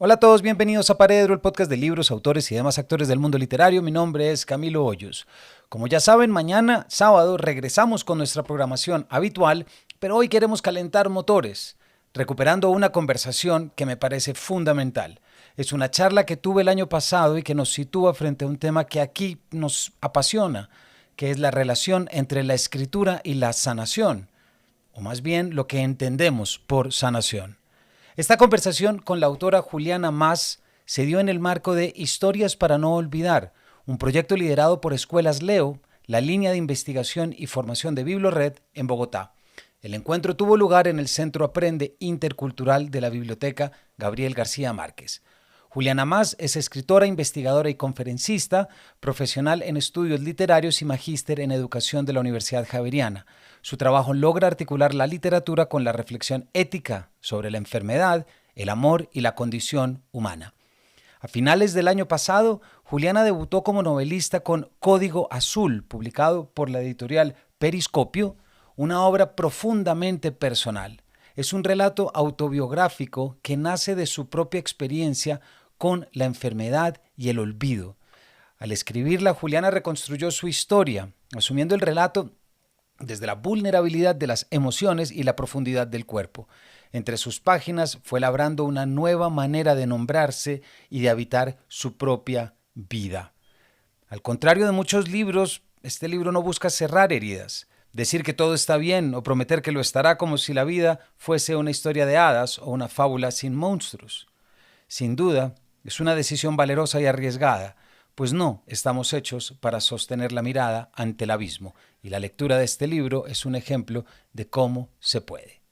Hola a todos, bienvenidos a Paredro, el podcast de libros, autores y demás actores del mundo literario. Mi nombre es Camilo Hoyos. Como ya saben, mañana, sábado, regresamos con nuestra programación habitual, pero hoy queremos calentar motores, recuperando una conversación que me parece fundamental. Es una charla que tuve el año pasado y que nos sitúa frente a un tema que aquí nos apasiona, que es la relación entre la escritura y la sanación, o más bien lo que entendemos por sanación. Esta conversación con la autora Juliana Mas se dio en el marco de Historias para no olvidar, un proyecto liderado por Escuelas Leo, la línea de investigación y formación de Biblored en Bogotá. El encuentro tuvo lugar en el Centro Aprende Intercultural de la Biblioteca Gabriel García Márquez. Juliana Mas es escritora, investigadora y conferencista, profesional en estudios literarios y magíster en educación de la Universidad Javeriana. Su trabajo logra articular la literatura con la reflexión ética sobre la enfermedad, el amor y la condición humana. A finales del año pasado, Juliana debutó como novelista con Código Azul, publicado por la editorial Periscopio, una obra profundamente personal. Es un relato autobiográfico que nace de su propia experiencia con la enfermedad y el olvido. Al escribirla, Juliana reconstruyó su historia, asumiendo el relato desde la vulnerabilidad de las emociones y la profundidad del cuerpo. Entre sus páginas fue labrando una nueva manera de nombrarse y de habitar su propia vida. Al contrario de muchos libros, este libro no busca cerrar heridas, decir que todo está bien o prometer que lo estará como si la vida fuese una historia de hadas o una fábula sin monstruos. Sin duda, es una decisión valerosa y arriesgada, pues no estamos hechos para sostener la mirada ante el abismo, y la lectura de este libro es un ejemplo de cómo se puede.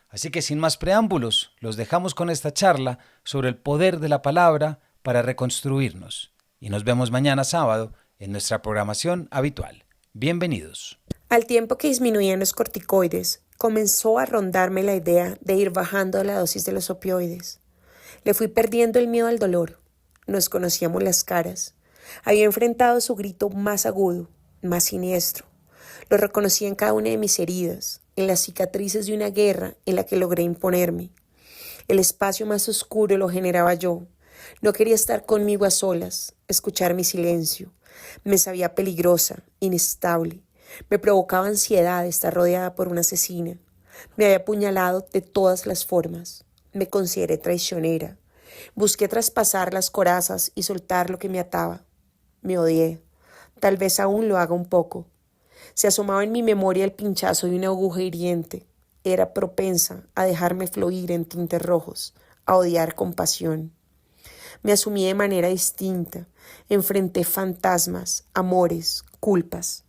Así que sin más preámbulos, los dejamos con esta charla sobre el poder de la palabra para reconstruirnos. Y nos vemos mañana sábado en nuestra programación habitual. Bienvenidos. Al tiempo que disminuían los corticoides, comenzó a rondarme la idea de ir bajando la dosis de los opioides. Le fui perdiendo el miedo al dolor. Nos conocíamos las caras. Había enfrentado su grito más agudo, más siniestro. Lo reconocí en cada una de mis heridas, en las cicatrices de una guerra en la que logré imponerme. El espacio más oscuro lo generaba yo. No quería estar conmigo a solas, escuchar mi silencio. Me sabía peligrosa, inestable. Me provocaba ansiedad estar rodeada por una asesina. Me había apuñalado de todas las formas. Me consideré traicionera. Busqué traspasar las corazas y soltar lo que me ataba. Me odié. Tal vez aún lo haga un poco. Se asomaba en mi memoria el pinchazo de una aguja hiriente. Era propensa a dejarme fluir en tintes rojos, a odiar con pasión. Me asumí de manera distinta. Enfrenté fantasmas, amores, culpas.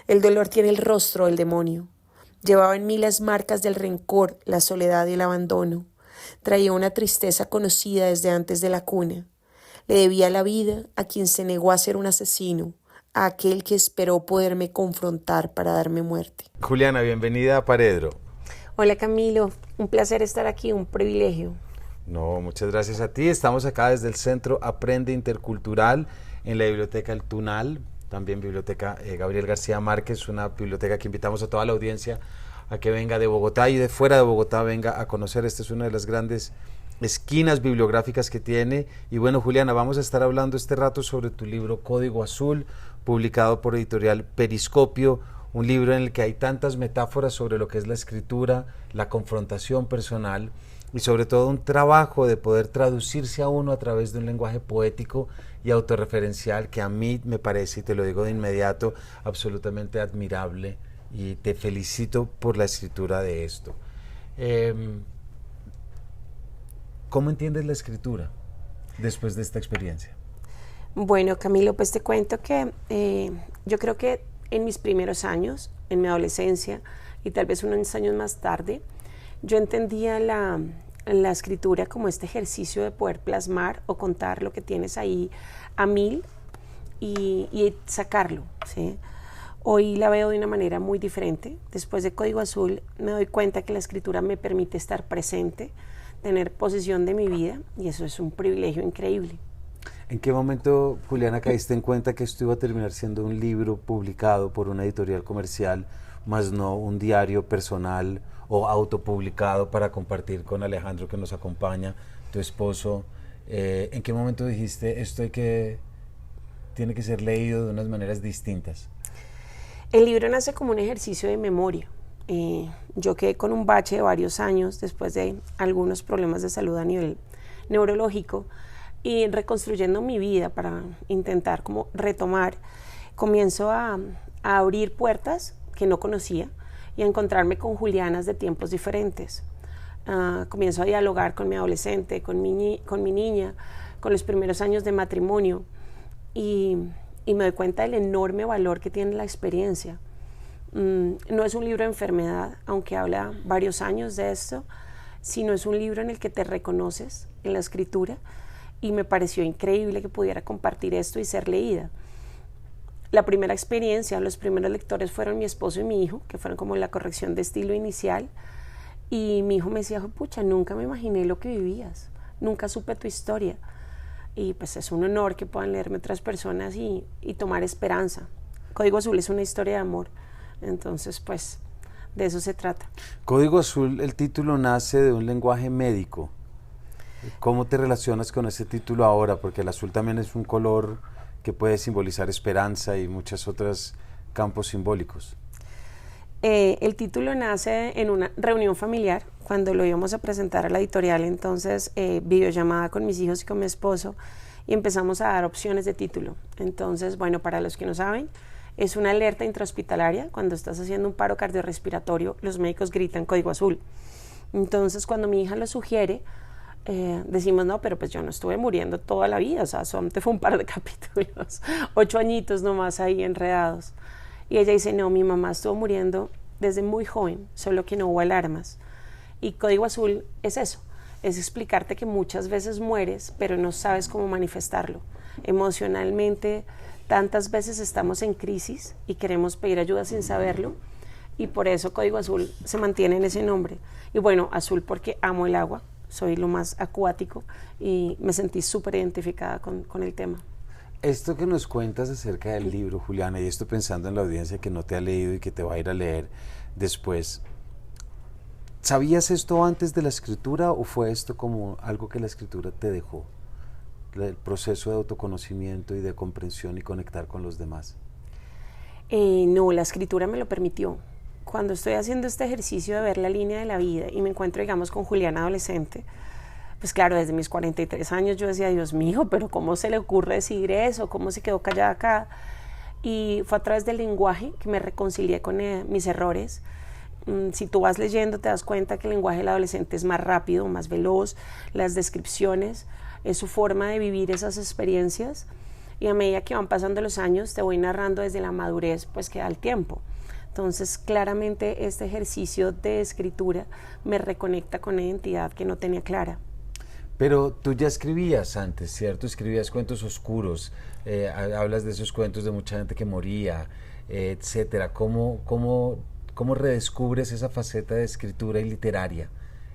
El dolor tiene el rostro del demonio. Llevaba en mí las marcas del rencor, la soledad y el abandono. Traía una tristeza conocida desde antes de la cuna. Le debía la vida a quien se negó a ser un asesino, a aquel que esperó poderme confrontar para darme muerte. Juliana, bienvenida a Paredro. Hola Camilo, un placer estar aquí, un privilegio. No, muchas gracias a ti. Estamos acá desde el Centro Aprende Intercultural en la Biblioteca El Tunal, también Biblioteca Gabriel García Márquez, una biblioteca que invitamos a toda la audiencia a que venga de Bogotá y de fuera de Bogotá venga a conocer. Esta es una de las grandes esquinas bibliográficas que tiene. Y bueno, Juliana, vamos a estar hablando este rato sobre tu libro Código Azul, publicado por editorial Periscopio, un libro en el que hay tantas metáforas sobre lo que es la escritura, la confrontación personal y sobre todo un trabajo de poder traducirse a uno a través de un lenguaje poético y autorreferencial que a mí me parece, y te lo digo de inmediato, absolutamente admirable, y te felicito por la escritura de esto. ¿Cómo entiendes la escritura después de esta experiencia? Bueno, Camilo, pues te cuento que yo creo que en mis primeros años, en mi adolescencia y tal vez unos años más tarde, yo entendía la escritura como este ejercicio de poder plasmar o contar lo que tienes ahí a mil y sacarlo, ¿sí? Hoy la veo de una manera muy diferente. Después de Código Azul me doy cuenta que la escritura me permite estar presente, tener posesión de mi vida, y eso es un privilegio increíble. ¿En qué momento, Juliana, caíste en cuenta que esto iba a terminar siendo un libro publicado por una editorial comercial, más no un diario personal o autopublicado para compartir con Alejandro, que nos acompaña, tu esposo, ¿En qué momento dijiste tiene que ser leído de unas maneras distintas? El libro nace como un ejercicio de memoria. Yo quedé con un bache de varios años después de algunos problemas de salud a nivel neurológico y reconstruyendo mi vida para intentar como retomar, comienzo a abrir puertas que no conocía y a encontrarme con Julianas de tiempos diferentes. Comienzo a dialogar con mi adolescente, con mi niña, con los primeros años de matrimonio y me doy cuenta del enorme valor que tiene la experiencia. No es un libro de enfermedad, aunque habla varios años de esto, sino es un libro en el que te reconoces en la escritura y me pareció increíble que pudiera compartir esto y ser leída. La primera experiencia, los primeros lectores fueron mi esposo y mi hijo, que fueron como la corrección de estilo inicial, y mi hijo me decía, pucha, nunca me imaginé lo que vivías, nunca supe tu historia, y pues es un honor que puedan leerme otras personas y tomar esperanza. Código Azul es una historia de amor, entonces pues de eso se trata. Código Azul, el título nace de un lenguaje médico. ¿Cómo te relacionas con ese título ahora? Porque el azul también es un color que puede simbolizar esperanza y muchos otros campos simbólicos. El título nace en una reunión familiar, cuando lo íbamos a presentar a la editorial, entonces videollamada con mis hijos y con mi esposo, y empezamos a dar opciones de título. Entonces, bueno, para los que no saben, es una alerta intrahospitalaria. Cuando estás haciendo un paro cardiorrespiratorio, los médicos gritan Código Azul. Entonces, cuando mi hija lo sugiere, decimos, no, pero pues yo no estuve muriendo toda la vida, o sea, solamente fue un par de capítulos, 8 añitos nomás ahí enredados. Y ella dice, no, mi mamá estuvo muriendo desde muy joven, solo que no hubo alarmas. Y Código Azul es eso, es explicarte que muchas veces mueres, pero no sabes cómo manifestarlo. Emocionalmente, tantas veces estamos en crisis y queremos pedir ayuda sin saberlo, y por eso Código Azul se mantiene en ese nombre. Y bueno, azul porque amo el agua, soy lo más acuático y me sentí súper identificada con el tema. Esto que nos cuentas acerca del libro, Juliana, y esto pensando en la audiencia que no te ha leído y que te va a ir a leer después, ¿sabías esto antes de la escritura o fue esto como algo que la escritura te dejó? El proceso de autoconocimiento y de comprensión y conectar con los demás. No, la escritura me lo permitió. Cuando estoy haciendo este ejercicio de ver la línea de la vida y me encuentro, digamos, con Juliana adolescente, pues claro, desde mis 43 años yo decía, Dios mío, pero ¿cómo se le ocurre decir eso? ¿Cómo se quedó callada acá? Y fue a través del lenguaje que me reconcilié con mis errores. Si tú vas leyendo te das cuenta que el lenguaje del adolescente es más rápido, más veloz, las descripciones, es su forma de vivir esas experiencias, y a medida que van pasando los años te voy narrando desde la madurez pues que da el tiempo. Entonces, claramente este ejercicio de escritura me reconecta con una identidad que no tenía clara. Pero tú ya escribías antes, ¿cierto? Escribías cuentos oscuros, hablas de esos cuentos de mucha gente que moría, etcétera. ¿Cómo redescubres esa faceta de escritura y literaria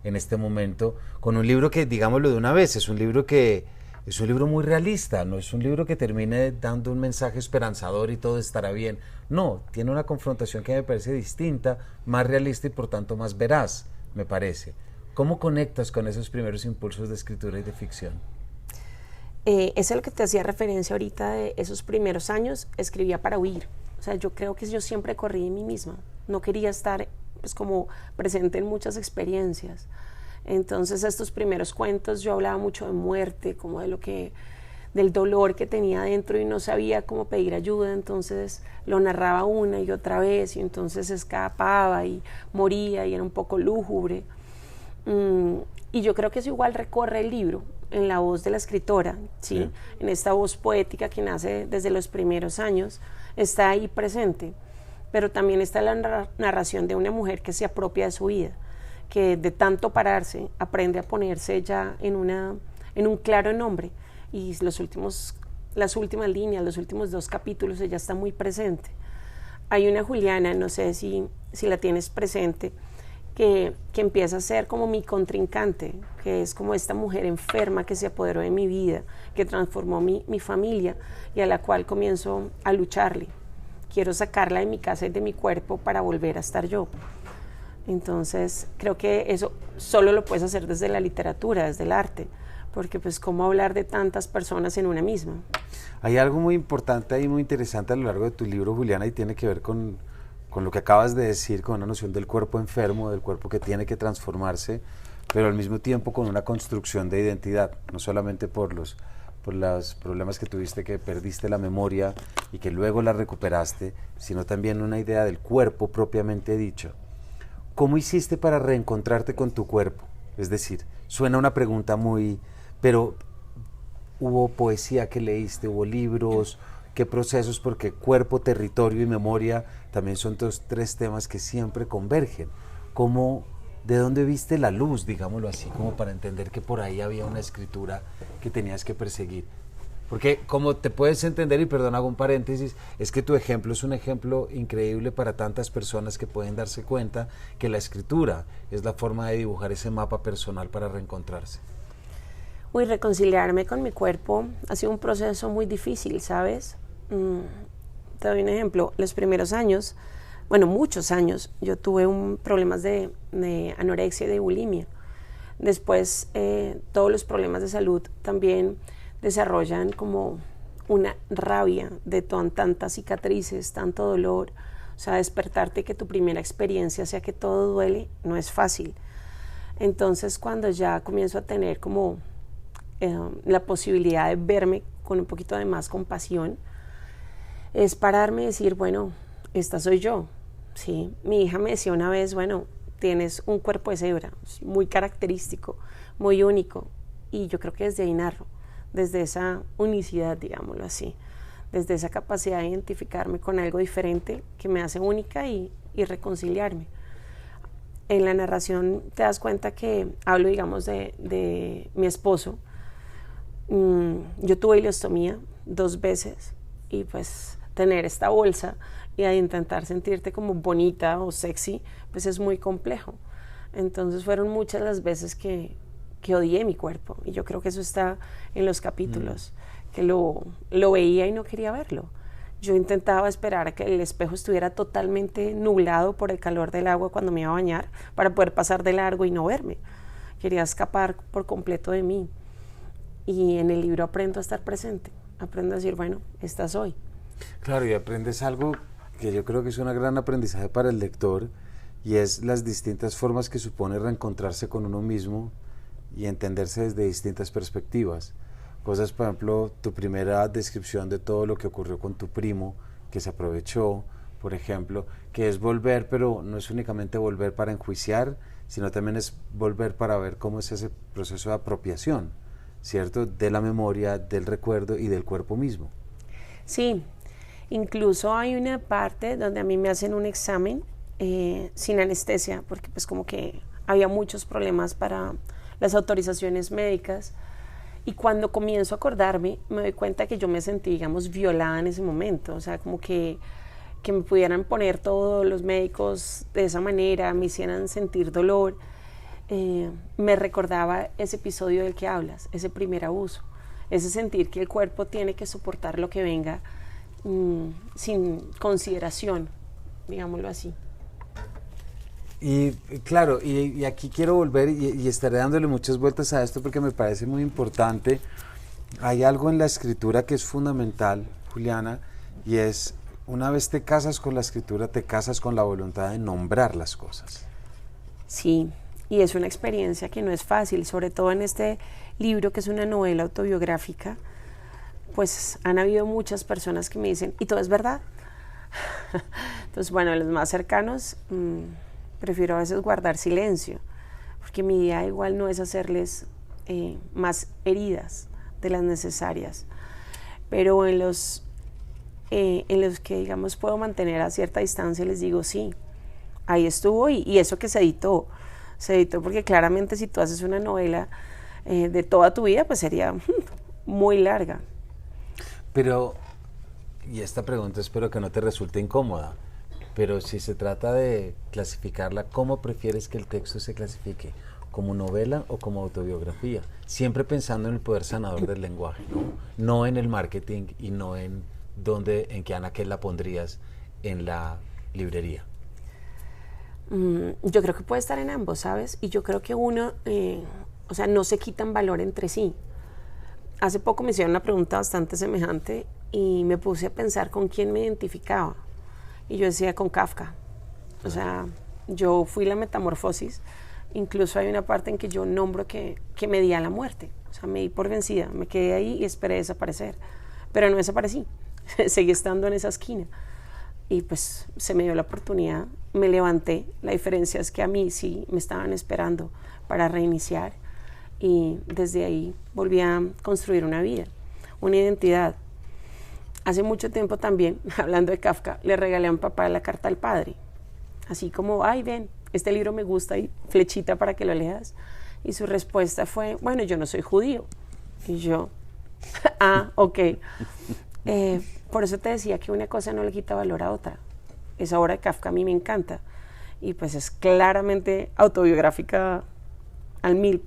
en este momento con un libro que, digámoslo de una vez, es un libro muy realista, no es un libro que termine dando un mensaje esperanzador y todo estará bien? No, tiene una confrontación que me parece distinta, más realista y por tanto más veraz, me parece. ¿Cómo conectas con esos primeros impulsos de escritura y de ficción? Es lo que te hacía referencia ahorita de esos primeros años, escribía para huir. O sea, yo creo que yo siempre corrí en mí misma, no quería estar pues como presente en muchas experiencias. Entonces estos primeros cuentos yo hablaba mucho de muerte, como del dolor que tenía dentro y no sabía cómo pedir ayuda, entonces lo narraba una y otra vez y entonces escapaba y moría y era un poco lúgubre. Y yo creo que eso igual recorre el libro en la voz de la escritora, ¿sí? Sí. En esta voz poética que nace desde los primeros años, está ahí presente, pero también está la narración de una mujer que se apropia de su vida, que de tanto pararse aprende a ponerse ya en un claro nombre, y las últimas líneas, los últimos 2 capítulos ella está muy presente. Hay una Juliana, no sé si la tienes presente, que empieza a ser como mi contrincante, que es como esta mujer enferma que se apoderó de mi vida, que transformó mi familia y a la cual comienzo a lucharle. Quiero sacarla de mi casa y de mi cuerpo para volver a estar yo. Entonces creo que eso solo lo puedes hacer desde la literatura, desde el arte, porque pues cómo hablar de tantas personas en una misma. Hay algo muy importante y muy interesante a lo largo de tu libro, Juliana, y tiene que ver con lo que acabas de decir, con una noción del cuerpo enfermo, del cuerpo que tiene que transformarse, pero al mismo tiempo con una construcción de identidad, no solamente por los problemas que tuviste, que perdiste la memoria y que luego la recuperaste, sino también una idea del cuerpo propiamente dicho. ¿Cómo hiciste para reencontrarte con tu cuerpo? Es decir, suena una pregunta muy... pero ¿hubo poesía que leíste? ¿Hubo libros? ¿Qué procesos? Porque cuerpo, territorio y memoria también son tres temas que siempre convergen. ¿Cómo, de dónde viste la luz, digámoslo así, como para entender que por ahí había una escritura que tenías que perseguir? Porque como te puedes entender, y perdón, hago un paréntesis, es que tu ejemplo es un ejemplo increíble para tantas personas que pueden darse cuenta que la escritura es la forma de dibujar ese mapa personal para reencontrarse. Uy, reconciliarme con mi cuerpo ha sido un proceso muy difícil, ¿sabes? Te doy un ejemplo. Los primeros años, bueno, muchos años, yo tuve problemas de anorexia y de bulimia. Después, todos los problemas de salud también desarrollan como una rabia de tantas cicatrices, tanto dolor. O sea, despertarte y que tu primera experiencia sea que todo duele, no es fácil. Entonces, cuando ya comienzo a tener como la posibilidad de verme con un poquito de más compasión, es pararme y decir, bueno, esta soy yo, ¿sí? Mi hija me decía una vez, bueno, tienes un cuerpo de cebra, muy característico, muy único, y yo creo que desde ahí narro, desde esa unicidad, digámoslo así, desde esa capacidad de identificarme con algo diferente que me hace única y reconciliarme. En la narración te das cuenta que hablo, digamos, de mi esposo. Yo tuve ileostomía 2 veces y pues tener esta bolsa y a intentar sentirte como bonita o sexy, pues es muy complejo. Entonces fueron muchas las veces que odié mi cuerpo, y yo creo que eso está en los capítulos, que lo veía y no quería verlo. Yo intentaba esperar a que el espejo estuviera totalmente nublado por el calor del agua cuando me iba a bañar para poder pasar de largo y no verme. Quería escapar por completo de mí. Y en el libro aprendo a estar presente, aprendo a decir, bueno, esta soy. Claro, y aprendes algo que yo creo que es un gran aprendizaje para el lector, y es las distintas formas que supone reencontrarse con uno mismo y entenderse desde distintas perspectivas. Cosas, por ejemplo, tu primera descripción de todo lo que ocurrió con tu primo, que se aprovechó, por ejemplo, que es volver, pero no es únicamente volver para enjuiciar, sino también es volver para ver cómo es ese proceso de apropiación, ¿cierto? De la memoria, del recuerdo y del cuerpo mismo. Sí, incluso hay una parte donde a mí me hacen un examen sin anestesia, porque pues como que había muchos problemas para las autorizaciones médicas, y cuando comienzo a acordarme me doy cuenta que yo me sentí, digamos, violada en ese momento, o sea, como que me pudieran poner todos los médicos de esa manera, me hicieran sentir dolor. Me recordaba ese episodio del que hablas, ese primer abuso, ese sentir que el cuerpo tiene que soportar lo que venga sin consideración, digámoslo así. Y claro, y aquí quiero volver y estaré dándole muchas vueltas a esto porque me parece muy importante. Hay algo en la escritura que es fundamental, Juliana, y es, una vez te casas con la escritura, te casas con la voluntad de nombrar las cosas. Sí, y es una experiencia que no es fácil, sobre todo en este libro que es una novela autobiográfica. Pues han habido muchas personas que me dicen, ¿y todo es verdad? Entonces, bueno, los más cercanos, prefiero a veces guardar silencio, porque mi idea igual no es hacerles más heridas de las necesarias, pero en los que, digamos, puedo mantener a cierta distancia, les digo, sí, ahí estuvo, y eso que se editó porque claramente si tú haces una novela de toda tu vida, pues sería muy larga. Pero, y esta pregunta espero que no te resulte incómoda, pero si se trata de clasificarla, ¿cómo prefieres que el texto se clasifique? ¿Como novela o como autobiografía? Siempre pensando en el poder sanador del lenguaje, ¿no? No en el marketing y no en qué anaquel la pondrías en la librería. Yo creo que puede estar en ambos, ¿sabes? Y yo creo que uno, o sea, no se quitan valor entre sí. Hace poco me hicieron una pregunta bastante semejante y me puse a pensar con quién me identificaba. Y yo decía con Kafka. O sea, yo fui la metamorfosis. Incluso hay una parte en que yo nombro que me di a la muerte. O sea, me di por vencida. Me quedé ahí y esperé desaparecer. Pero no desaparecí. Seguí estando en esa esquina. Y pues se me dio la oportunidad. Me levanté. La diferencia es que a mí sí me estaban esperando para reiniciar. Y desde ahí volví a construir una vida, una identidad. Hace mucho tiempo también, hablando de Kafka, le regalé a mi papá la carta al padre. Así como, ay, ven, este libro me gusta y flechita para que lo leas. Y su respuesta fue, bueno, yo no soy judío. Y yo, ok. Por eso te decía que una cosa no le quita valor a otra. Esa obra de Kafka a mí me encanta. Y pues es claramente autobiográfica al 1000%.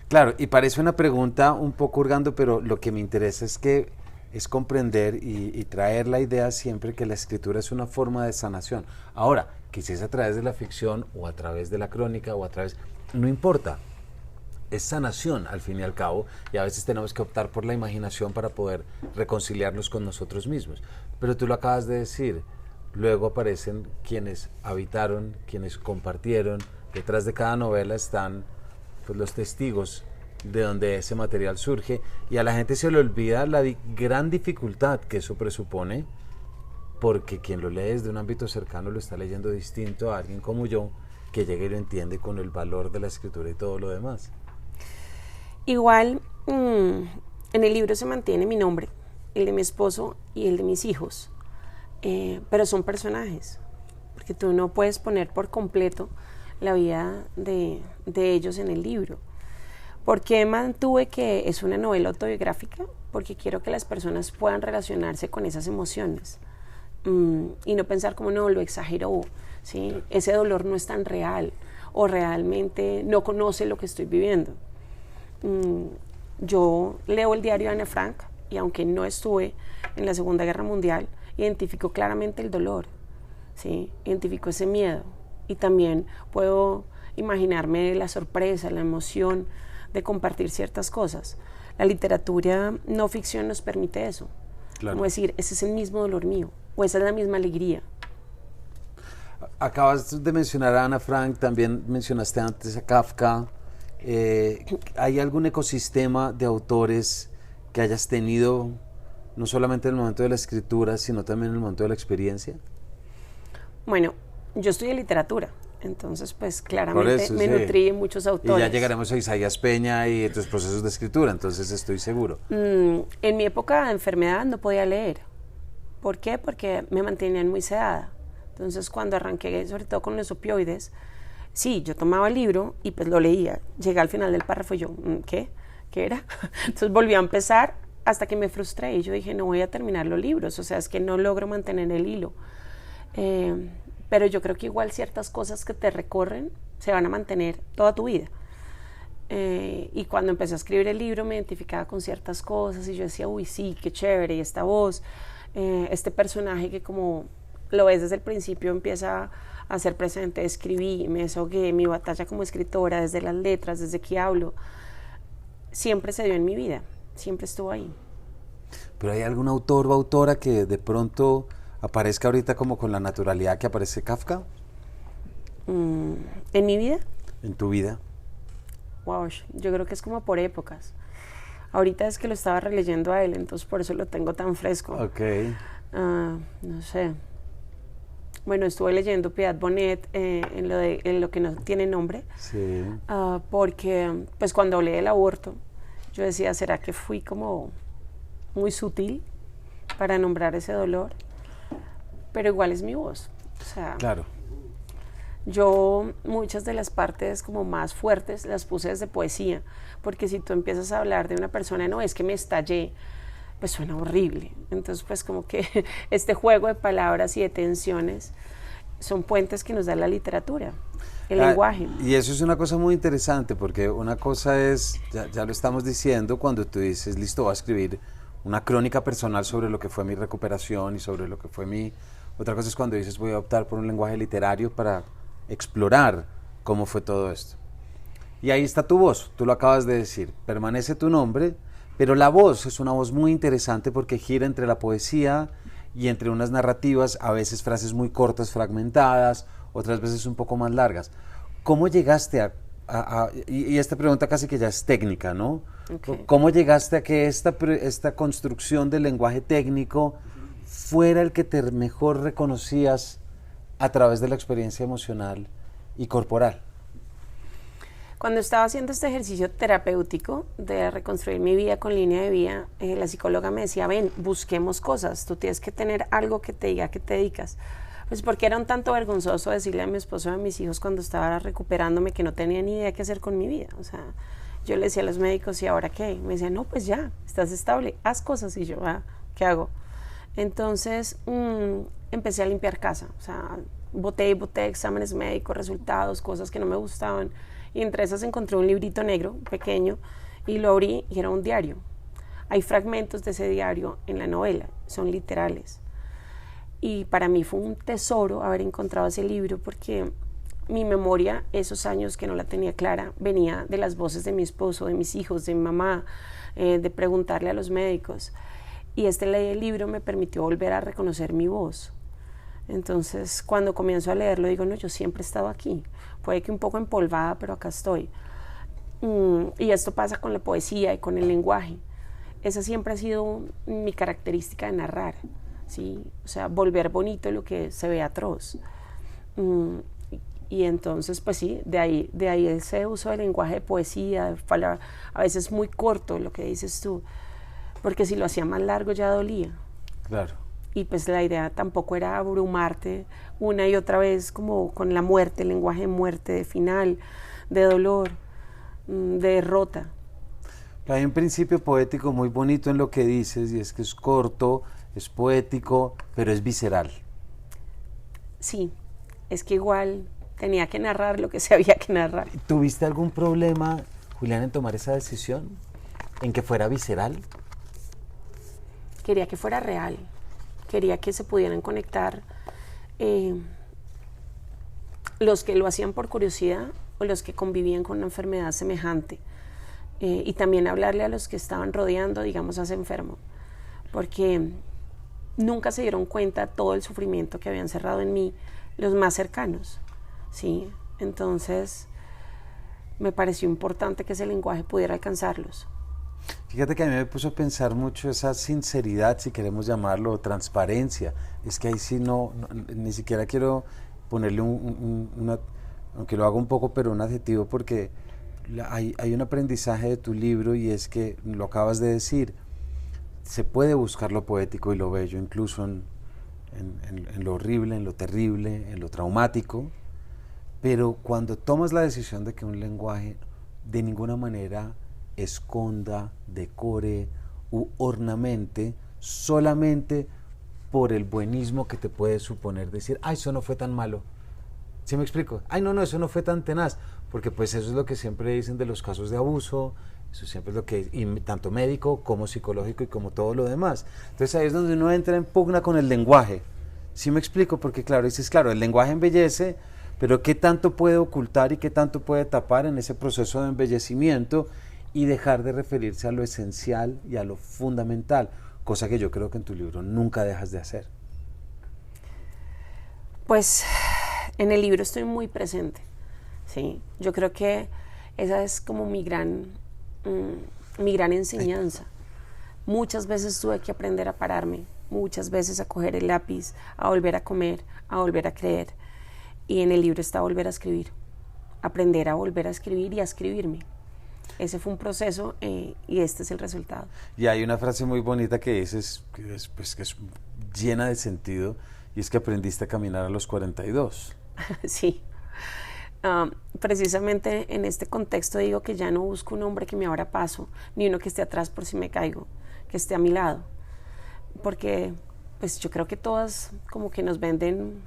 Claro, y parece una pregunta un poco hurgando, pero lo que me interesa es comprender y traer la idea siempre que la escritura es una forma de sanación. Ahora, quizás a través de la ficción o a través de la crónica o a través, no importa, es sanación al fin y al cabo, y a veces tenemos que optar por la imaginación para poder reconciliarnos con nosotros mismos. Pero tú lo acabas de decir, luego aparecen quienes habitaron, quienes compartieron, detrás de cada novela están pues los testigos de donde ese material surge, y a la gente se le olvida la gran dificultad que eso presupone, porque quien lo lee desde un ámbito cercano lo está leyendo distinto a alguien como yo, que llega y lo entiende con el valor de la escritura y todo lo demás. Igual, en el libro se mantiene mi nombre, el de mi esposo y el de mis hijos, pero son personajes, porque tú no puedes poner por completo la vida de ellos en el libro. ¿Por qué mantuve que es una novela autobiográfica? Porque quiero que las personas puedan relacionarse con esas emociones y no pensar como no, lo exageró, ¿sí? Ese dolor no es tan real o realmente no conoce lo que estoy viviendo. Yo leo el diario de Ana Frank y aunque no estuve en la Segunda Guerra Mundial, identifico claramente el dolor, ¿sí? Identifico ese miedo. Y también puedo imaginarme la sorpresa, la emoción de compartir ciertas cosas. La literatura no ficción nos permite eso. Claro. Como decir, ese es el mismo dolor mío, o esa es la misma alegría. Acabas de mencionar a Ana Frank, también mencionaste antes a Kafka. ¿Hay algún ecosistema de autores que hayas tenido, no solamente en el momento de la escritura, sino también en el momento de la experiencia? Bueno, yo estudié literatura, entonces pues claramente eso, me nutrí de muchos autores. Y ya llegaremos a Isaías Peña y tus procesos de escritura, entonces estoy seguro. En mi época de enfermedad no podía leer. ¿Por qué? Porque me mantenían muy sedada. Entonces cuando arranqué, sobre todo con los opioides, sí, yo tomaba el libro y pues lo leía. Llegué al final del párrafo y yo, ¿qué? ¿Qué era? Entonces volví a empezar hasta que me frustré y yo dije, no voy a terminar los libros, o sea, es que no logro mantener el hilo. Pero yo creo que igual ciertas cosas que te recorren se van a mantener toda tu vida. Y cuando empecé a escribir el libro me identificaba con ciertas cosas y yo decía, uy, sí, qué chévere, y esta voz, este personaje que como lo ves desde el principio empieza a ser presente, escribí, me desahogué, mi batalla como escritora, desde las letras, desde que hablo, siempre se dio en mi vida, siempre estuvo ahí. ¿Pero hay algún autor o autora que de pronto aparezca ahorita como con la naturalidad que aparece Kafka? ¿En mi vida? ¿En tu vida? Wow, yo creo que es como por épocas. Ahorita es que lo estaba releyendo a él, entonces por eso lo tengo tan fresco. Ok. No sé. Bueno, estuve leyendo Piedad Bonet en lo que no tiene nombre. Sí. Porque, pues cuando hablé del aborto, yo decía, ¿será que fui como muy sutil para nombrar ese dolor? Pero igual es mi voz. O sea, claro. Yo muchas de las partes como más fuertes las puse desde poesía, porque si tú empiezas a hablar de una persona, no, es que me estallé, pues suena horrible. Entonces, pues como que este juego de palabras y de tensiones son puentes que nos da la literatura, el lenguaje. Y eso es una cosa muy interesante, porque una cosa es, ya lo estamos diciendo, cuando tú dices, listo, voy a escribir una crónica personal sobre lo que fue mi recuperación y sobre lo que fue mi... Otra cosa es cuando dices, voy a optar por un lenguaje literario para explorar cómo fue todo esto. Y ahí está tu voz, tú lo acabas de decir, permanece tu nombre, pero la voz es una voz muy interesante porque gira entre la poesía y entre unas narrativas, a veces frases muy cortas, fragmentadas, otras veces un poco más largas. ¿Cómo llegaste y esta pregunta casi que ya es técnica, ¿no? Okay. ¿Cómo llegaste a que esta construcción del lenguaje técnico fuera el que te mejor reconocías a través de la experiencia emocional y corporal? Cuando estaba haciendo este ejercicio terapéutico de reconstruir mi vida con línea de vida, la psicóloga me decía, ven, busquemos cosas, tú tienes que tener algo que te diga a qué te dedicas. Pues porque era un tanto vergonzoso decirle a mi esposo y a mis hijos cuando estaba recuperándome que no tenía ni idea qué hacer con mi vida. O sea, yo le decía a los médicos, ¿y ahora qué? Me decían, no, pues ya, estás estable, haz cosas. Y yo, ¿qué hago? Entonces empecé a limpiar casa. O sea, boté exámenes médicos, resultados, cosas que no me gustaban. Y entre esas encontré un librito negro, pequeño, y lo abrí y era un diario. Hay fragmentos de ese diario en la novela, son literales. Y para mí fue un tesoro haber encontrado ese libro porque mi memoria, esos años que no la tenía clara, venía de las voces de mi esposo, de mis hijos, de mi mamá, de preguntarle a los médicos. Y este libro me permitió volver a reconocer mi voz. Entonces, cuando comienzo a leerlo, digo, no, yo siempre he estado aquí. Puede que un poco empolvada, pero acá estoy. Y esto pasa con la poesía y con el lenguaje. Esa siempre ha sido mi característica de narrar, ¿sí? O sea, volver bonito lo que se ve atroz. Y entonces, pues sí, de ahí ese uso del lenguaje de poesía, a veces muy corto, lo que dices tú, porque si lo hacía más largo ya dolía. Claro. Y pues la idea tampoco era abrumarte una y otra vez como con la muerte, el lenguaje de muerte, de final, de dolor, de derrota. Hay un principio poético muy bonito en lo que dices y es que es corto, es poético, pero es visceral. Sí, es que igual tenía que narrar lo que se había que narrar. ¿Tuviste algún problema, Julián, en tomar esa decisión? ¿En que fuera visceral? Quería que fuera real. Quería que se pudieran conectar los que lo hacían por curiosidad o los que convivían con una enfermedad semejante. Y también hablarle a los que estaban rodeando, digamos, a ese enfermo. Porque nunca se dieron cuenta todo el sufrimiento que habían cerrado en mí los más cercanos, ¿sí? Entonces, me pareció importante que ese lenguaje pudiera alcanzarlos. Fíjate que a mí me puso a pensar mucho esa sinceridad, si queremos llamarlo, o transparencia. Es que ahí sí ni siquiera quiero ponerle aunque lo hago un poco, pero un adjetivo, porque hay un aprendizaje de tu libro y es que, lo acabas de decir, se puede buscar lo poético y lo bello, incluso en lo horrible, en lo terrible, en lo traumático, pero cuando tomas la decisión de que un lenguaje de ninguna manera esconda, decore u ornamente solamente por el buenismo que te puede suponer decir, ay, eso no fue tan malo. ¿Sí me explico? Ay, no, eso no fue tan tenaz, porque pues eso es lo que siempre dicen de los casos de abuso, eso siempre es lo que, y tanto médico como psicológico y como todo lo demás. Entonces ahí es donde uno entra en pugna con el lenguaje. ¿Sí me explico? Porque claro, dices, claro, el lenguaje embellece, pero ¿qué tanto puede ocultar y qué tanto puede tapar en ese proceso de embellecimiento y dejar de referirse a lo esencial y a lo fundamental? Cosa que yo creo que en tu libro nunca dejas de hacer. Pues en el libro estoy muy presente, ¿sí? Yo creo que esa es como mi gran enseñanza. Muchas veces tuve que aprender a pararme, muchas veces a coger el lápiz, a volver a comer, a volver a creer. Y en el libro está volver a escribir, aprender a volver a escribir y a escribirme. Ese fue un proceso y este es el resultado. Y hay una frase muy bonita que dices, que es llena de sentido, y es que aprendiste a caminar a los 42. Sí. Precisamente en este contexto digo que ya no busco un hombre que me abra paso, ni uno que esté atrás por si me caigo, que esté a mi lado. Porque pues yo creo que todas como que nos venden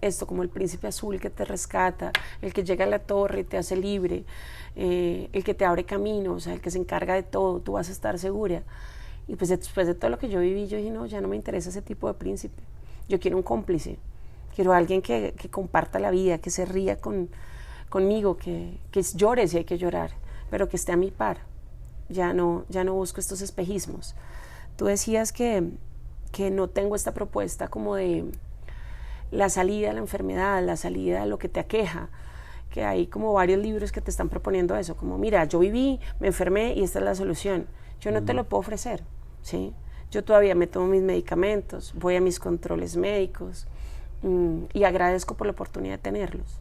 esto como el príncipe azul que te rescata, el que llega a la torre y te hace libre, el que te abre camino, o sea, el que se encarga de todo, tú vas a estar segura. Y pues después de todo lo que yo viví, yo dije, no, ya no me interesa ese tipo de príncipe. Yo quiero un cómplice, quiero a alguien que comparta la vida, que se ría con conmigo, que llore si hay que llorar, pero que esté a mi par. Ya no busco estos espejismos. Tú decías que no tengo esta propuesta como de la salida a la enfermedad, la salida a lo que te aqueja, que hay como varios libros que te están proponiendo eso, como mira, yo viví, me enfermé y esta es la solución. Yo no te lo puedo ofrecer, ¿sí? Yo todavía me tomo mis medicamentos, voy a mis controles médicos y agradezco por la oportunidad de tenerlos.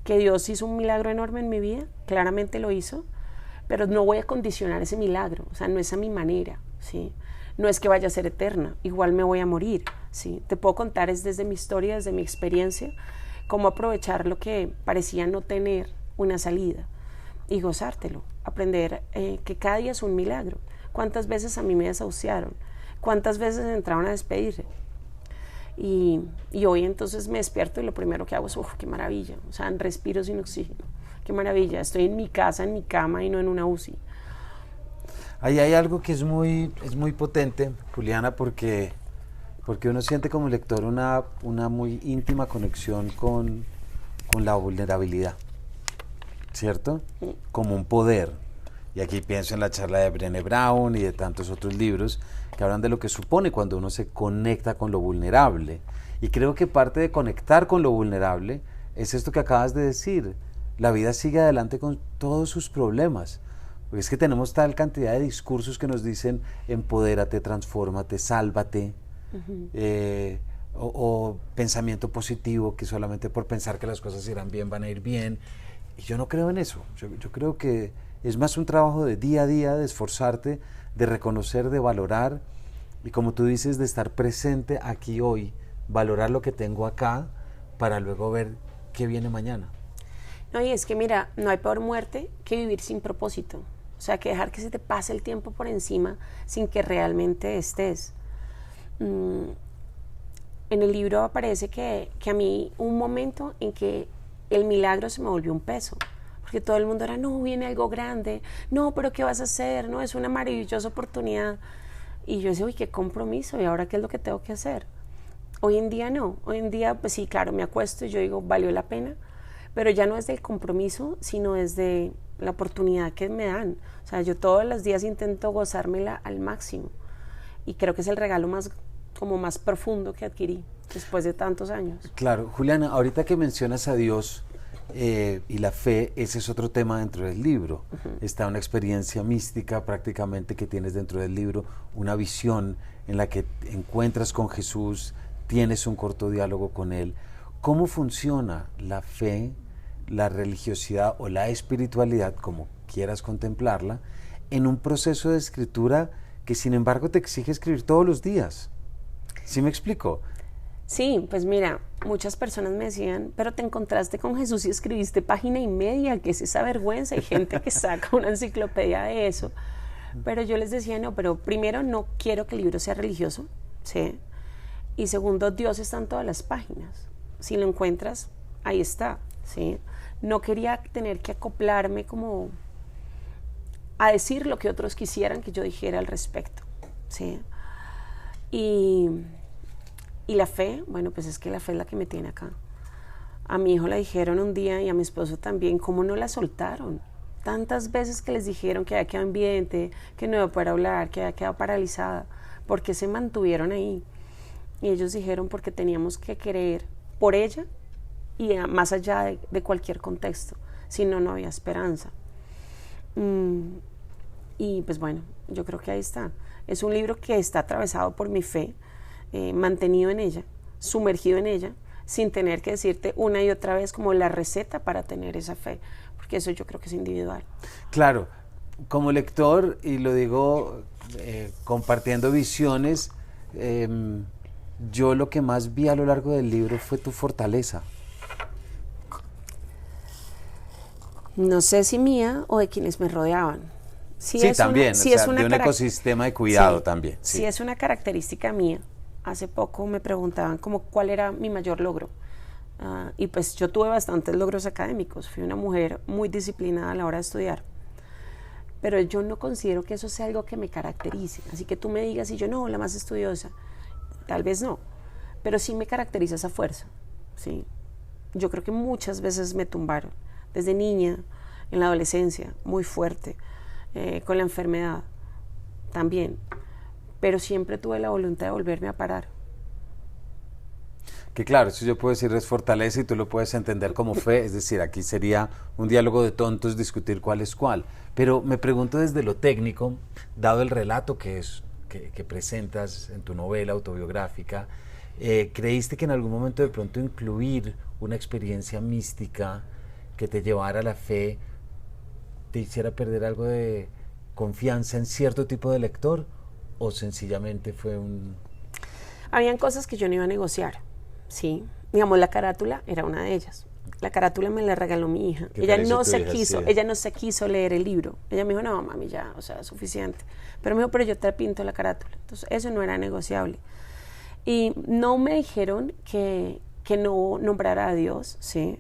Que Dios hizo un milagro enorme en mi vida, claramente lo hizo, pero no voy a condicionar ese milagro, o sea, no es a mi manera, ¿sí? No es que vaya a ser eterna, igual me voy a morir, ¿sí? Te puedo contar es desde mi historia, desde mi experiencia, cómo aprovechar lo que parecía no tener una salida y gozártelo, aprender que cada día es un milagro. ¿Cuántas veces a mí me desahuciaron? ¿Cuántas veces entraron a despedirse? Y hoy entonces me despierto y lo primero que hago es, ¡qué maravilla! O sea, respiro sin oxígeno, ¡qué maravilla! Estoy en mi casa, en mi cama y no en una UCI. Ahí hay algo que es muy potente, Juliana, porque uno siente como lector una muy íntima conexión con la vulnerabilidad, ¿cierto? Como un poder. Y aquí pienso en la charla de Brené Brown y de tantos otros libros que hablan de lo que supone cuando uno se conecta con lo vulnerable. Y creo que parte de conectar con lo vulnerable es esto que acabas de decir. La vida sigue adelante con todos sus problemas. Porque es que tenemos tal cantidad de discursos que nos dicen empodérate, transfórmate, sálvate. O pensamiento positivo, que solamente por pensar que las cosas irán bien van a ir bien. Y yo no creo en eso. Yo creo que es más un trabajo de día a día, de esforzarte, de reconocer, de valorar y, como tú dices, de estar presente aquí hoy, valorar lo que tengo acá para luego ver qué viene mañana. No, y es que mira, no hay peor muerte que vivir sin propósito. O sea, que dejar que se te pase el tiempo por encima sin que realmente estés. En el libro aparece que a mí un momento en que el milagro se me volvió un peso, porque todo el mundo era, no, viene algo grande, no, pero ¿qué vas a hacer? No, es una maravillosa oportunidad. Y yo decía, uy, qué compromiso, ¿y ahora qué es lo que tengo que hacer? Hoy en día no, hoy en día pues sí, claro, me acuesto y yo digo, valió la pena, pero ya no es del compromiso, sino es de la oportunidad que me dan. O sea, yo todos los días intento gozármela al máximo y creo que es el regalo más profundo que adquirí después de tantos años. Claro, Juliana, ahorita que mencionas a Dios y la fe, ese es otro tema dentro del libro. Está una experiencia mística prácticamente que tienes dentro del libro, una visión en la que encuentras con Jesús, tienes un corto diálogo con Él. ¿Cómo funciona la fe, la religiosidad o la espiritualidad, como quieras contemplarla, en un proceso de escritura que sin embargo te exige escribir todos los días? ¿Sí me explico? Sí, pues mira, muchas personas me decían, pero te encontraste con Jesús y escribiste página y media, ¿qué es esa vergüenza? Hay gente que saca una enciclopedia de eso. Pero yo les decía, no, pero primero no quiero que el libro sea religioso, ¿sí? Y segundo, Dios está en todas las páginas. Si lo encuentras, ahí está, ¿sí? No quería tener que acoplarme como a decir lo que otros quisieran que yo dijera al respecto, ¿sí? Y la fe, bueno, pues es que la fe es la que me tiene acá. A mi hijo la dijeron un día y a mi esposo también, ¿cómo no la soltaron? Tantas veces que les dijeron que había quedado invidente, que no iba a poder hablar, que había quedado paralizada. ¿Por qué se mantuvieron ahí? Y ellos dijeron porque teníamos que creer por ella y más allá de cualquier contexto, si no, no había esperanza. Y pues bueno, yo creo que ahí está. Es un libro que está atravesado por mi fe, mantenido en ella, sumergido en ella, sin tener que decirte una y otra vez como la receta para tener esa fe, porque eso yo creo que es individual. Claro, como lector, y lo digo compartiendo visiones, yo lo que más vi a lo largo del libro fue tu fortaleza. No sé si mía o de quienes me rodeaban. Sí, también, de un ecosistema de cuidado también. Sí. Sí, es una característica mía. Hace poco me preguntaban como cuál era mi mayor logro. Y pues yo tuve bastantes logros académicos. Fui una mujer muy disciplinada a la hora de estudiar. Pero yo no considero que eso sea algo que me caracterice. Así que tú me digas, y yo no, la más estudiosa. Tal vez no. Pero sí me caracteriza esa fuerza. ¿Sí? Yo creo que muchas veces me tumbaron. desde niña, en la adolescencia, muy fuerte, con la enfermedad también, pero siempre tuve la voluntad de volverme a parar. Que claro, eso yo puedo decir es fortaleza y tú lo puedes entender como fe, es decir, aquí sería un diálogo de tontos discutir cuál es cuál. Pero me pregunto desde lo técnico, dado el relato que presentas en tu novela autobiográfica, ¿creíste que en algún momento de pronto incluir una experiencia mística que te llevara a la fe te hiciera perder algo de confianza en cierto tipo de lector? ¿O sencillamente fue un...? Habían cosas que yo no iba a negociar. Sí, digamos, la carátula era una de ellas. La carátula me la regaló mi hija. Ella no se quiso leer el libro. Ella me dijo, no, mami, ya, o sea, suficiente. Pero me dijo, pero yo te pinto la carátula. Entonces, eso no era negociable. Y no me dijeron que no nombrara a Dios, sí,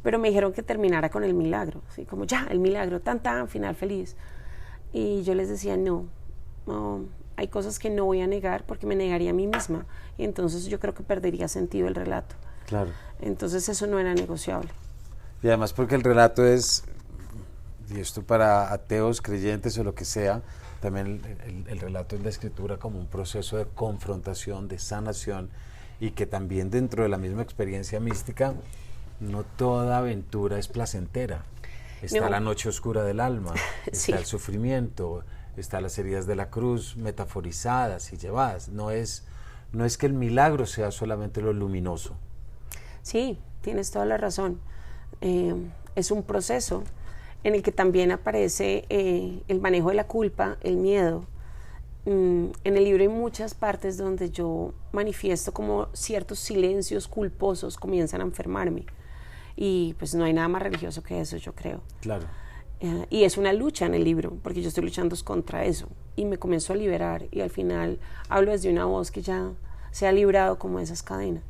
pero me dijeron que terminara con el milagro, ¿sí? Como ya, el milagro, tan, final feliz. Y yo les decía, no, hay cosas que no voy a negar porque me negaría a mí misma y entonces yo creo que perdería sentido el relato. Claro. Entonces eso no era negociable. Y además porque el relato es, y esto para ateos, creyentes o lo que sea, también el relato es la escritura como un proceso de confrontación, de sanación, y que también dentro de la misma experiencia mística no toda aventura es placentera. Está la noche oscura del alma, está el sufrimiento, están las heridas de la cruz metaforizadas y llevadas. No es que el milagro sea solamente lo luminoso. Sí, tienes toda la razón. Es un proceso en el que también aparece el manejo de la culpa, el miedo. En el libro hay muchas partes donde yo manifiesto como ciertos silencios culposos comienzan a enfermarme. Y pues no hay nada más religioso que eso, yo creo. Claro. Y es una lucha en el libro, porque yo estoy luchando contra eso. Y me comienzo a liberar y al final hablo desde una voz que ya se ha librado como de esas cadenas.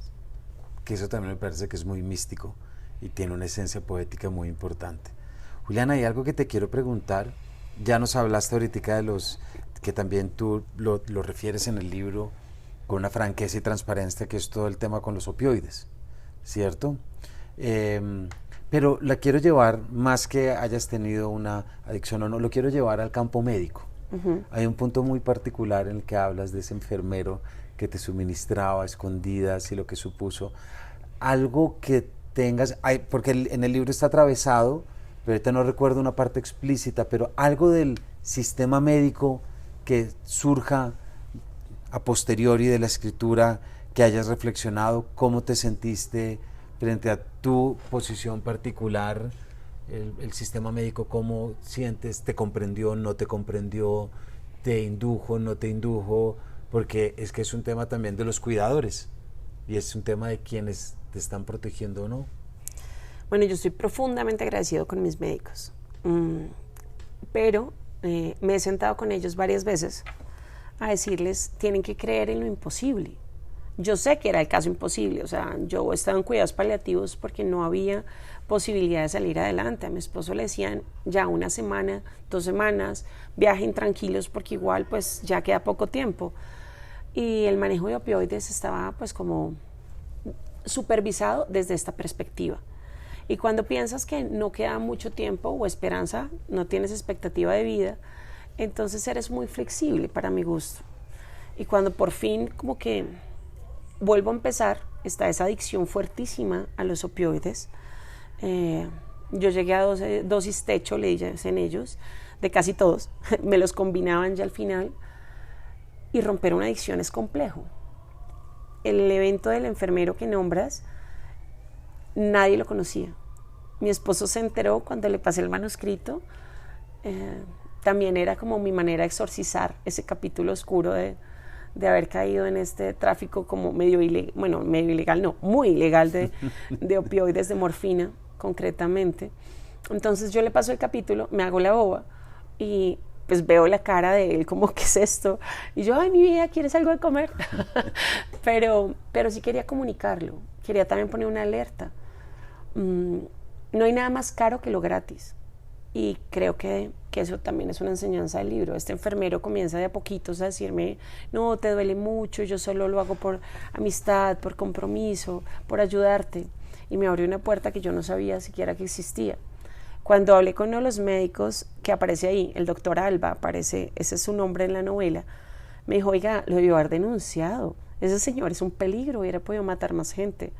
Que eso también me parece que es muy místico y tiene una esencia poética muy importante. Juliana, hay algo que te quiero preguntar. Ya nos hablaste ahorita de los que también tú lo refieres en el libro con una franqueza y transparencia, que es todo el tema con los opioides, ¿cierto? Pero la quiero llevar, más que hayas tenido una adicción o no, lo quiero llevar al campo médico. Hay un punto muy particular en el que hablas de ese enfermero que te suministraba a escondidas y lo que supuso. Algo que tengas, porque en el libro está atravesado, pero ahorita no recuerdo una parte explícita, pero algo del sistema médico que surja a posteriori de la escritura, que hayas reflexionado, cómo te sentiste frente a tu posición particular, el sistema médico, cómo sientes, te comprendió, no te comprendió, te indujo, no te indujo, porque es que es un tema también de los cuidadores y es un tema de quienes te están protegiendo o no. Bueno, yo estoy profundamente agradecido con mis médicos, pero me he sentado con ellos varias veces a decirles, tienen que creer en lo imposible. Yo sé que era el caso imposible, o sea, yo estaba en cuidados paliativos porque no había posibilidad de salir adelante. A mi esposo le decían ya 1 semana, 2 semanas, viajen tranquilos porque igual pues ya queda poco tiempo. Y el manejo de opioides estaba pues como supervisado desde esta perspectiva. Y cuando piensas que no queda mucho tiempo o esperanza, no tienes expectativa de vida, entonces eres muy flexible para mi gusto. Y cuando por fin como que vuelvo a empezar, está esa adicción fuertísima a los opioides. Yo llegué a dosis techo, le dicen ellos, de casi todos. Me los combinaban ya al final. Y romper una adicción es complejo. El evento del enfermero que nombras, nadie lo conocía. Mi esposo se enteró cuando le pasé el manuscrito. También era como mi manera de exorcizar ese capítulo oscuro de haber caído en este tráfico como medio ilegal, no, muy ilegal de opioides, de morfina, concretamente. Entonces yo le paso el capítulo, me hago la boba y pues veo la cara de él como, ¿qué es esto? Y yo, ay, mi vida, ¿quieres algo de comer? pero sí quería comunicarlo, quería también poner una alerta. No hay nada más caro que lo gratis. Y creo que eso también es una enseñanza del libro. Este enfermero comienza de a poquitos a decirme, no, te duele mucho, yo solo lo hago por amistad, por compromiso, por ayudarte. Y me abrió una puerta que yo no sabía siquiera que existía. Cuando hablé con uno de los médicos que aparece ahí, el doctor Alba, aparece, ese es su nombre en la novela, me dijo, oiga, lo debió haber denunciado. Ese señor es un peligro, hubiera podido matar más gente.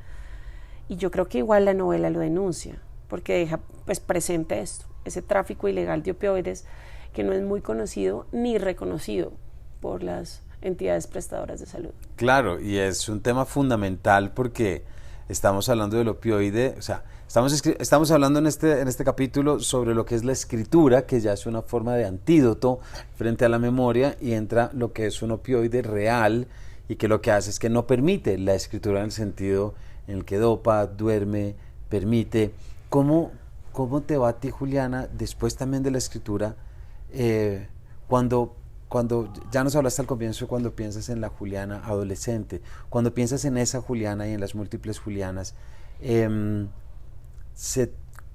Y yo creo que igual la novela lo denuncia, porque deja pues presente esto, ese tráfico ilegal de opioides que no es muy conocido ni reconocido por las entidades prestadoras de salud. Claro, y es un tema fundamental porque estamos hablando del opioide, o sea, estamos hablando en este capítulo sobre lo que es la escritura, que ya es una forma de antídoto frente a la memoria, y entra lo que es un opioide real y que lo que hace es que no permite la escritura en el sentido en el que dopa, duerme, permite. ¿Cómo te va a ti, Juliana, después también de la escritura, cuando ya nos hablaste al comienzo, cuando piensas en la Juliana adolescente, cuando piensas en esa Juliana y en las múltiples Julianas,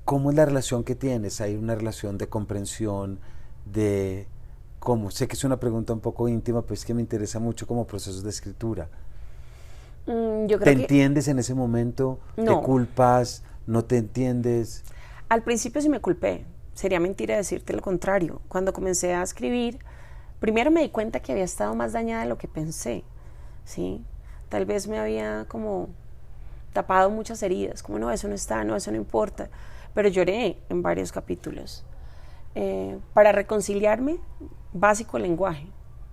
¿cómo es la relación que tienes? ¿Hay una relación de comprensión, de cómo? Sé que es una pregunta un poco íntima, pero es que me interesa mucho como procesos de escritura. Yo creo ¿Te entiendes en ese momento? No. ¿Te culpas? ¿No te entiendes? Al principio sí me culpé, sería mentira decirte lo contrario. Cuando comencé a escribir, primero me di cuenta que había estado más dañada de lo que pensé, ¿sí? Tal vez me había como tapado muchas heridas, como no, eso no está, no, eso no importa, pero lloré en varios capítulos. Para reconciliarme, básico lenguaje,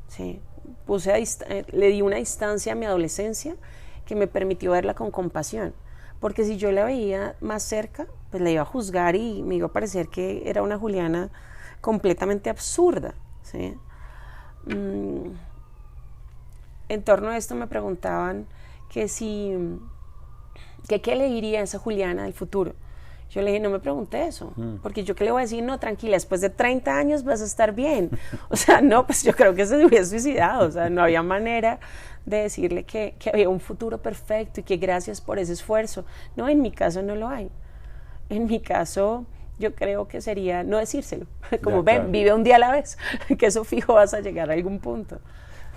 ¿sí? Le di una distancia a mi adolescencia que me permitió verla con compasión, porque si yo la veía más cerca, pues la iba a juzgar y me iba a parecer que era una Juliana completamente absurda, ¿sí? En torno a esto me preguntaban que qué le diría a esa Juliana del futuro. Yo le dije, no me pregunte eso, porque yo qué le voy a decir, no, tranquila, después de 30 años vas a estar bien. O sea, no, pues yo creo que se hubiera suicidado, o sea, no había manera de decirle que había un futuro perfecto y que gracias por ese esfuerzo. No, en mi caso no lo hay. En mi caso, yo creo que sería no decírselo, como ven, claro, vive un día a la vez, que eso fijo vas a llegar a algún punto.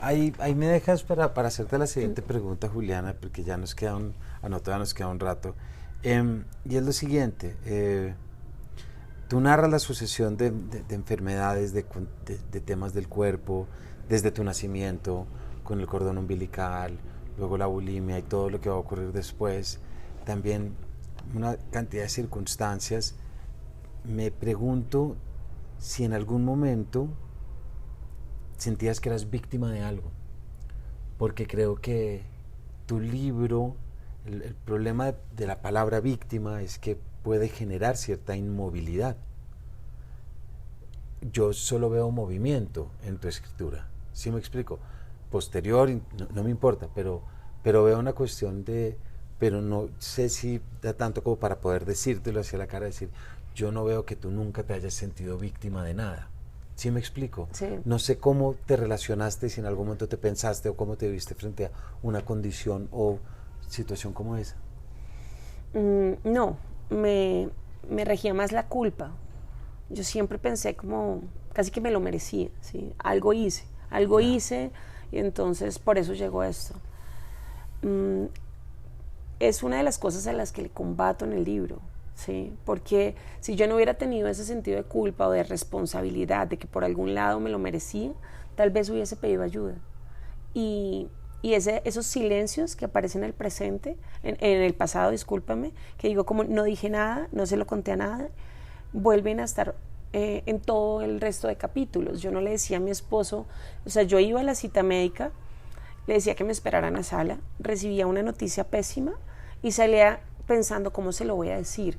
Ahí me dejas para hacerte la siguiente pregunta, Juliana, porque ya nos queda todavía nos queda un rato. Y es lo siguiente, tú narras la sucesión de enfermedades, de temas del cuerpo, desde tu nacimiento, con el cordón umbilical, luego la bulimia y todo lo que va a ocurrir después, también una cantidad de circunstancias. Me pregunto si en algún momento sentías que eras víctima de algo, porque creo que tu libro, el problema de la palabra víctima es que puede generar cierta inmovilidad. Yo solo veo movimiento en tu escritura, ¿sí me explico? Posterior, no me importa, pero veo una cuestión pero no sé si da tanto como para poder decírtelo hacia la cara, decir, yo no veo que tú nunca te hayas sentido víctima de nada. ¿Sí me explico? Sí. No sé cómo te relacionaste, si en algún momento te pensaste o cómo te viste frente a una condición o situación como esa. No, me regía más la culpa. Yo siempre pensé como, casi que me lo merecía, ¿sí? Algo hice, y entonces por eso llegó esto. Es una de las cosas a las que le combato en el libro, ¿sí? Porque si yo no hubiera tenido ese sentido de culpa o de responsabilidad, de que por algún lado me lo merecía, tal vez hubiese pedido ayuda. Y esos silencios que aparecen en el presente, en el pasado, discúlpame, que digo como no dije nada, no se lo conté a nada, vuelven a estar en todo el resto de capítulos. Yo no le decía a mi esposo, o sea, yo iba a la cita médica, le decía que me esperara en la sala, recibía una noticia pésima y salía pensando cómo se lo voy a decir.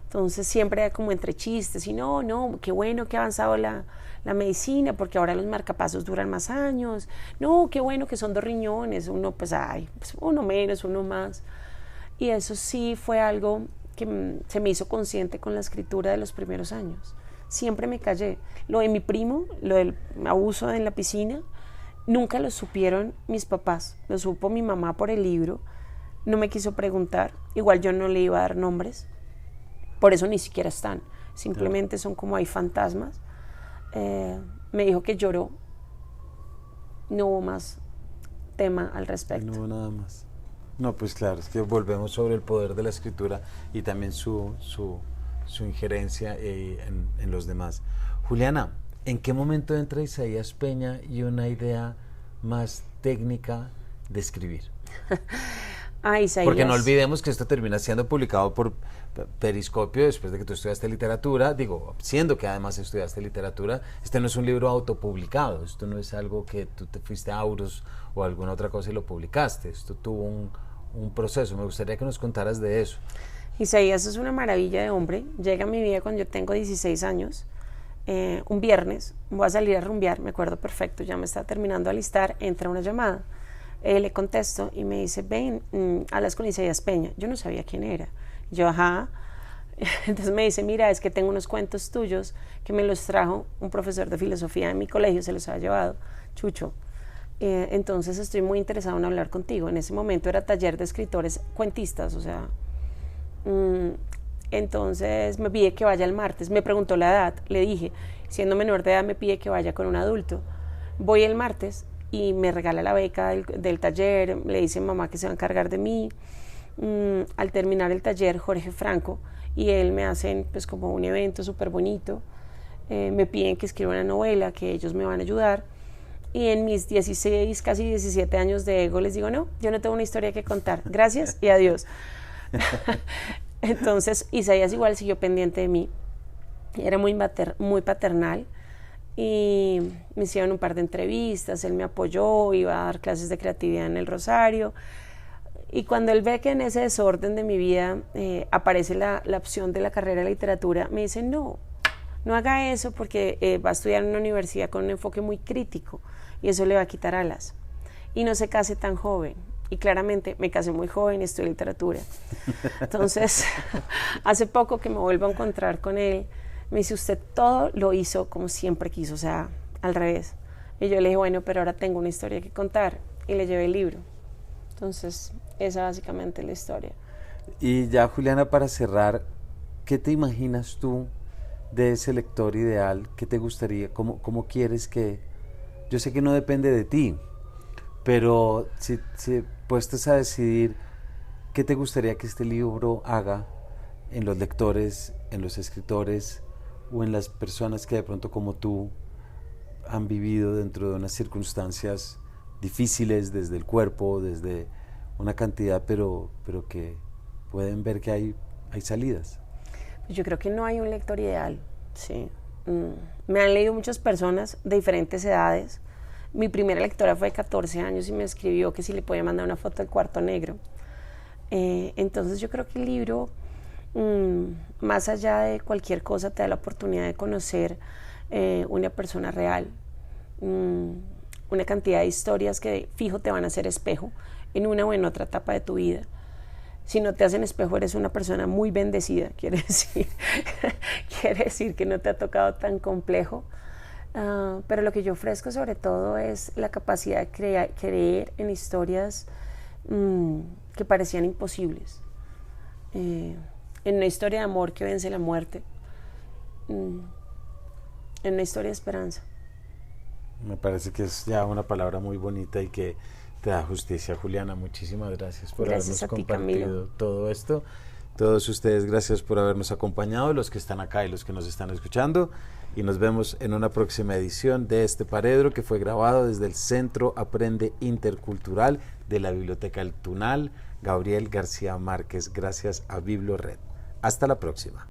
Entonces siempre era como entre chistes y no, qué bueno que ha avanzado la medicina porque ahora los marcapasos duran más años, no, qué bueno que son 2 riñones, uno pues uno menos, uno más. Y eso sí fue algo que se me hizo consciente con la escritura de los primeros años. Siempre me callé. Lo de mi primo, lo del abuso en la piscina, nunca lo supieron mis papás, lo supo mi mamá por el libro, no me quiso preguntar, igual yo no le iba a dar nombres, por eso ni siquiera están, simplemente son como hay fantasmas. Me dijo que lloró, no hubo más tema al respecto. No hubo nada más. No, pues claro, es que volvemos sobre el poder de la escritura y también su su injerencia en los demás. Juliana, ¿en qué momento entra Isaías Peña y una idea más técnica de escribir? Isaías. Porque no olvidemos que esto termina siendo publicado por Periscopio después de que tú estudiaste literatura, siendo que además estudiaste literatura, este no es un libro autopublicado, esto no es algo que tú te fuiste a Auros o alguna otra cosa y lo publicaste, esto tuvo un proceso. Me gustaría que nos contaras de eso. Isaías es una maravilla de hombre, llega a mi vida cuando yo tengo 16 años, un viernes, voy a salir a rumbear, me acuerdo perfecto, ya me estaba terminando de alistar, entra una llamada, le contesto y me dice, ven, hablas con Isaías Peña. Yo no sabía quién era. Yo, ajá. Entonces me dice, mira, es que tengo unos cuentos tuyos que me los trajo un profesor de filosofía de mi colegio, se los ha llevado, Chucho. Entonces estoy muy interesado en hablar contigo. En ese momento era taller de escritores cuentistas, o sea... entonces me pide que vaya el martes, me preguntó la edad, le dije, siendo menor de edad me pide que vaya con un adulto. Voy el martes y me regala la beca del taller, le dice a mamá que se va a encargar de mí. Al terminar el taller, Jorge Franco y él me hacen pues como un evento súper bonito, me piden que escriba una novela, que ellos me van a ayudar, y en mis 16, casi 17 años de ego les digo, no, yo no tengo una historia que contar, gracias y adiós. Entonces Isaías igual siguió pendiente de mí, era muy paternal, y me hicieron un par de entrevistas, él me apoyó, iba a dar clases de creatividad en el Rosario, y cuando él ve que en ese desorden de mi vida aparece la opción de la carrera de literatura, me dice, no haga eso porque va a estudiar en una universidad con un enfoque muy crítico y eso le va a quitar alas, y no se case tan joven. Y claramente me casé muy joven y estudié literatura. Entonces, hace poco que me vuelvo a encontrar con él, me dice, usted todo lo hizo como siempre quiso, o sea, al revés. Y yo le dije, bueno, pero ahora tengo una historia que contar, y le llevé el libro. Entonces, esa básicamente es la historia. Y ya, Juliana, para cerrar, ¿qué te imaginas tú de ese lector ideal? ¿Qué te gustaría? ¿Cómo quieres que...? Yo sé que no depende de ti, pero si puestos a decidir, ¿qué te gustaría que este libro haga en los lectores, en los escritores o en las personas que de pronto como tú han vivido dentro de unas circunstancias difíciles desde el cuerpo, desde una cantidad, pero que pueden ver que hay salidas? Yo creo que no hay un lector ideal, sí. Me han leído muchas personas de diferentes edades. Mi primera lectora fue de 14 años y me escribió que si le podía mandar una foto del cuarto negro. Entonces yo creo que el libro, más allá de cualquier cosa, te da la oportunidad de conocer una persona real, una cantidad de historias que fijo te van a hacer espejo en una o en otra etapa de tu vida. Si no te hacen espejo, eres una persona muy bendecida, quiere decir que no te ha tocado tan complejo. Pero lo que yo ofrezco sobre todo es la capacidad de creer en historias que parecían imposibles, en una historia de amor que vence la muerte, en una historia de esperanza. Me parece que es ya una palabra muy bonita y que te da justicia. Juliana, muchísimas gracias por habernos compartido todo esto. Todos ustedes, gracias por habernos acompañado, los que están acá y los que nos están escuchando, y nos vemos en una próxima edición de este Paredro, que fue grabado desde el Centro Aprende Intercultural de la Biblioteca El Tunal, Gabriel García Márquez, gracias a BibloRed. Hasta la próxima.